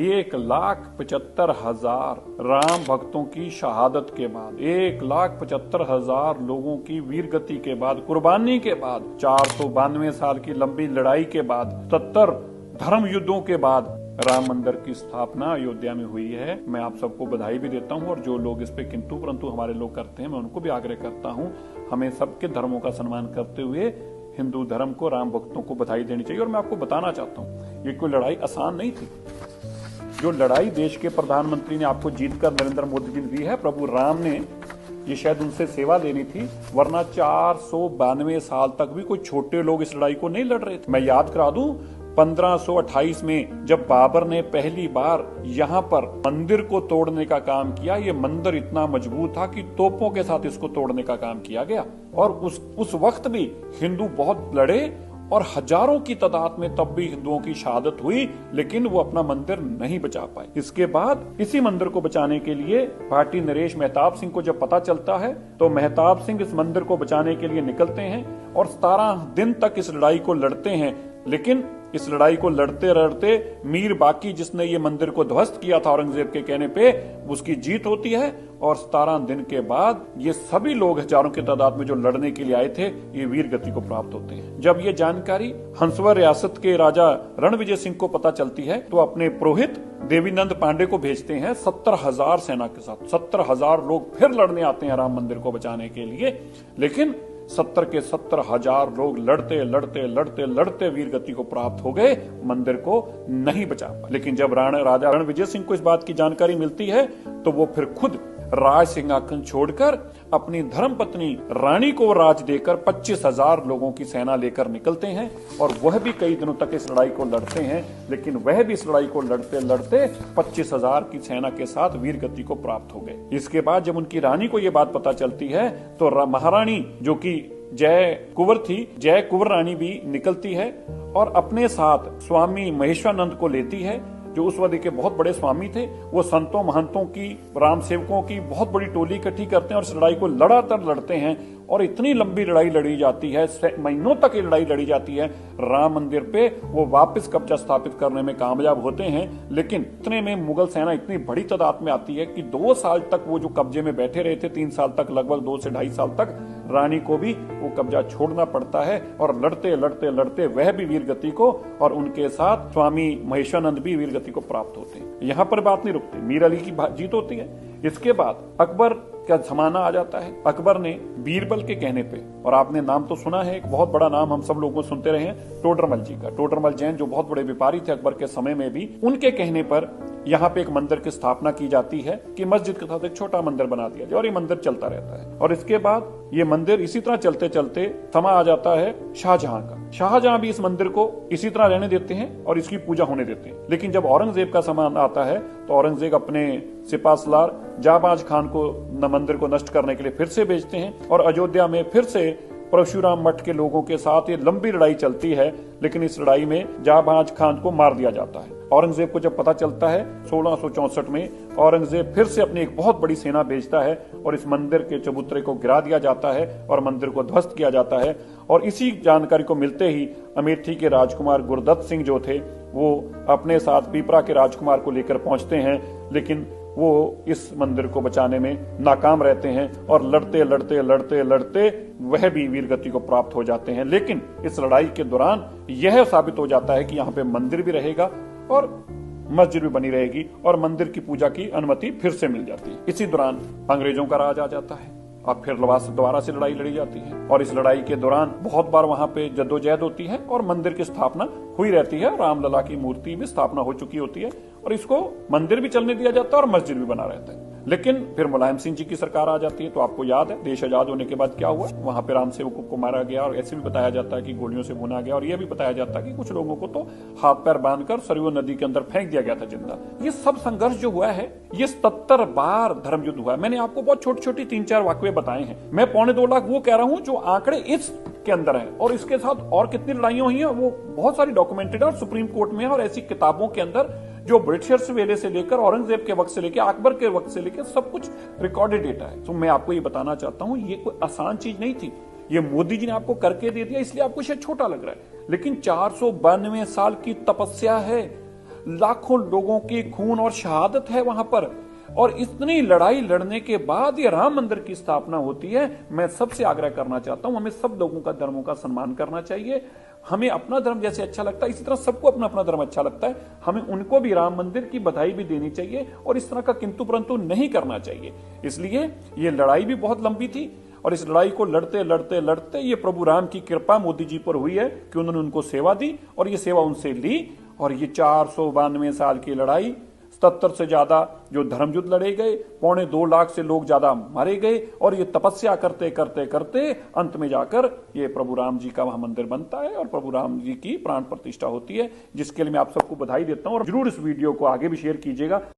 1,75,000 राम भक्तों की शहादत के बाद, 1,75,000 लोगों की वीर गति के बाद, कुर्बानी के बाद, 492 साल की लंबी लड़ाई के बाद, 70 धर्म युद्धों के बाद राम मंदिर की स्थापना अयोध्या में हुई है। मैं आप सबको बधाई भी देता हूं और जो लोग इस पे किंतु परंतु हमारे लोग करते हैं, मैं उनको भी आग्रह करता हूं, हमें सबके धर्मों का सम्मान करते हुए हिंदू धर्म को, राम भक्तों को बधाई देनी चाहिए। और मैं आपको बताना चाहता हूं, ये कोई लड़ाई आसान नहीं थी। जो लड़ाई देश के प्रधानमंत्री ने आपको जीतकर नरेंद्र मोदी जी ने दी है, प्रभु राम ने ये शायद उनसे सेवा लेनी थी, वरना 492 साल तक भी कोई छोटे लोग इस लड़ाई को नहीं लड़ रहे थे। मैं याद करा दूं, 1528 में जब बाबर ने पहली बार यहाँ पर मंदिर को तोड़ने का काम किया, ये मंदिर इतना मजबूत था कि तोपों के साथ इसको तोड़ने का काम किया गया। और उस वक्त भी हिंदू बहुत लड़े और हजारों की तादाद में तब भी हिंदुओं की शहादत हुई, लेकिन वो अपना मंदिर नहीं बचा पाए। इसके बाद इसी मंदिर को बचाने के लिए पार्टी नरेश मेहताब सिंह को जब पता चलता है, तो मेहताब सिंह इस मंदिर को बचाने के लिए निकलते हैं और 17 दिन तक इस लड़ाई को लड़ते हैं। लेकिन इस लड़ाई को लड़ते लड़ते मीर बाकी, जिसने ये मंदिर को ध्वस्त किया था औरंगजेब के कहने पे, उसकी जीत होती है और 17 दिन के बाद ये सभी लोग हजारों की तादाद में जो लड़ने के लिए आए थे, ये वीर गति को प्राप्त होते हैं। जब ये जानकारी हंसवर रियासत के राजा रणविजय सिंह को पता चलती है, तो अपने पुरोहित देवीनंद पांडे को भेजते हैं 70,000 सेना के साथ। 70,000 लोग फिर लड़ने आते हैं राम मंदिर को बचाने के लिए, लेकिन 70 के 70,000 लोग लड़ते लड़ते लड़ते लड़ते वीर गति को प्राप्त हो गए, मंदिर को नहीं बचा पाए। लेकिन जब राजा रणविजय सिंह को इस बात की जानकारी मिलती है, तो वो फिर खुद राज सिंहासन छोड़कर अपनी धर्मपत्नी रानी को राज देकर 25,000 लोगों की सेना लेकर निकलते हैं और वह भी कई दिनों तक इस लड़ाई को लड़ते हैं। लेकिन वह भी इस लड़ाई को लड़ते लड़ते 25,000 की सेना के साथ वीर गति को प्राप्त हो गए। इसके बाद जब उनकी रानी को यह बात पता चलती है, तो महारानी जो कि जय कुंवर थी, जय कुंवर रानी भी निकलती है और अपने साथ स्वामी महेश्वरानंद को लेती है, जो उस वक्त के बहुत बड़े स्वामी थे। वो संतों महंतों की, राम सेवकों की बहुत बड़ी टोली इकट्ठी करते हैं और इस लड़ाई को लगातार लड़ते हैं और इतनी लंबी लड़ाई लड़ी जाती है, महीनों तक ये लड़ाई लड़ी जाती है। राम मंदिर पे वो वापस कब्जा स्थापित करने में कामयाब होते हैं, लेकिन इतने में मुगल सेना इतनी बड़ी तादाद में आती है कि 2 साल तक वो जो कब्जे में बैठे रहे थे, 3 साल तक, लगभग 2 से 2.5 साल तक, रानी को भी वो कब्जा छोड़ना पड़ता है और लड़ते लड़ते लड़ते वह भी वीर गति को और उनके साथ स्वामी महेश्वरानंद भी वीर गति को प्राप्त होते हैं। यहाँ पर बात नहीं रुकती, मीर अली की जीत होती है। इसके बाद अकबर का जमाना आ जाता है। अकबर ने बीरबल के कहने पे, और आपने नाम तो सुना है, एक बहुत बड़ा नाम हम सब लोगों को सुनते रहे हैं, टोडरमल जी का। टोडरमल जैन जो बहुत बड़े व्यापारी थे अकबर के समय में भी, उनके कहने पर यहाँ पे एक मंदिर की स्थापना की जाती है कि मस्जिद के साथ एक छोटा मंदिर बना दिया जाए और ये मंदिर चलता रहता है। और इसके बाद ये मंदिर इसी तरह चलते चलते समा आ जाता है शाहजहां का। शाहजहां भी इस मंदिर को इसी तरह रहने देते हैं और इसकी पूजा होने देते हैं। लेकिन जब औरंगजेब का समय आता है, तो औरंगजेब अपने सिपाहसलार जाबाज खान को मंदिर को नष्ट करने के लिए फिर से भेजते हैं और अयोध्या में फिर से परशुराम मठ के लोगों के साथ ये लंबी लड़ाई चलती है। लेकिन इस लड़ाई में जाबाज खान को मार दिया जाता है। औरंगजेब को जब पता चलता है 1664 में, औरंगजेब फिर से अपनी एक बहुत बड़ी सेना भेजता है और इस मंदिर के चबूतरे को गिरा दिया जाता है और मंदिर को ध्वस्त किया जाता है। और इसी जानकारी को मिलते ही अमेठी के राजकुमार गुरदत्त सिंह जो थे, वो अपने साथ पीपरा के राजकुमार को लेकर पहुंचते हैं, लेकिन वो इस मंदिर को बचाने में नाकाम रहते हैं और लड़ते लड़ते लड़ते लड़ते वह भी वीर गति को प्राप्त हो जाते हैं। लेकिन इस लड़ाई के दौरान यह साबित हो जाता है कि यहाँ पे मंदिर भी रहेगा और मस्जिद भी बनी रहेगी और मंदिर की पूजा की अनुमति फिर से मिल जाती है। इसी दौरान अंग्रेजों का राज आ जाता है और फिर दोबारा से लड़ाई लड़ी जाती है और इस लड़ाई के दौरान बहुत बार वहां पे जद्दोजहद होती है और मंदिर की स्थापना हुई रहती है। रामलला की मूर्ति भी स्थापना हो चुकी होती है और इसको मंदिर भी चलने दिया जाता है और मस्जिद भी बना रहता है। लेकिन फिर मुलायम सिंह जी की सरकार आ जाती है। तो आपको याद है देश आजाद होने के बाद क्या हुआ, वहां पे राम सेवकों को मारा गया और ऐसे भी बताया जाता है कि गोलियों से भुना गया और यह भी बताया जाता है कि कुछ लोगों को तो हाथ पैर बांधकर सरयू नदी के अंदर फेंक दिया गया था जिंदा। ये सब संघर्ष जो हुआ है, ये 77 बार धर्म युद्ध हुआ है। मैंने आपको बहुत छोटी छोटी 3-4 वाकये बताए हैं। मैं 2.25 लाख वो कह रहा हूं जो आंकड़े इस के अंदर है और इसके साथ और कितनी लड़ाइयां हुई हैं वो बहुत सारी डॉक्यूमेंटेड है और सुप्रीम कोर्ट में है और ऐसी किताबों के अंदर जो ब्रिटिशर्स वेले से लेकर औरंगजेब के वक्त से लेकर अकबर के वक्त से लेकर सब कुछ रिकॉर्डेड डेटा है। तो मैं आपको ये बताना चाहता हूं, ये कोई आसान चीज नहीं थी। ये मोदी जी ने आपको करके दे दिया इसलिए आपको शायद छोटा लग रहा है, लेकिन 492 साल की तपस्या है। लाखों लोगों की खून और शहादत है वहां पर। और इतनी लड़ाई लड़ने के बाद ये राम मंदिर की स्थापना होती है। मैं सबसे आग्रह करना चाहता हूं, हमें सब लोगों का धर्मों का सम्मान करना चाहिए। हमें अपना धर्म जैसे अच्छा लगता है, इसी तरह सबको अपना अपना धर्म अच्छा लगता है। हमें उनको भी राम मंदिर की बधाई भी देनी चाहिए और इस तरह का किंतु परंतु नहीं करना चाहिए। इसलिए ये लड़ाई भी बहुत लंबी थी और इस लड़ाई को लड़ते लड़ते लड़ते ये प्रभु राम की कृपा मोदी जी पर हुई है कि उन्होंने उनको सेवा दी और ये सेवा उनसे ली। और ये 492 साल की लड़ाई, 77 से ज्यादा जो धर्मयुद्ध लड़े गए, 2.25 लाख से लोग ज्यादा मारे गए और ये तपस्या करते करते करते अंत में जाकर ये प्रभु राम जी का वहां मंदिर बनता है और प्रभु राम जी की प्राण प्रतिष्ठा होती है, जिसके लिए मैं आप सबको बधाई देता हूं। और जरूर इस वीडियो को आगे भी शेयर कीजिएगा।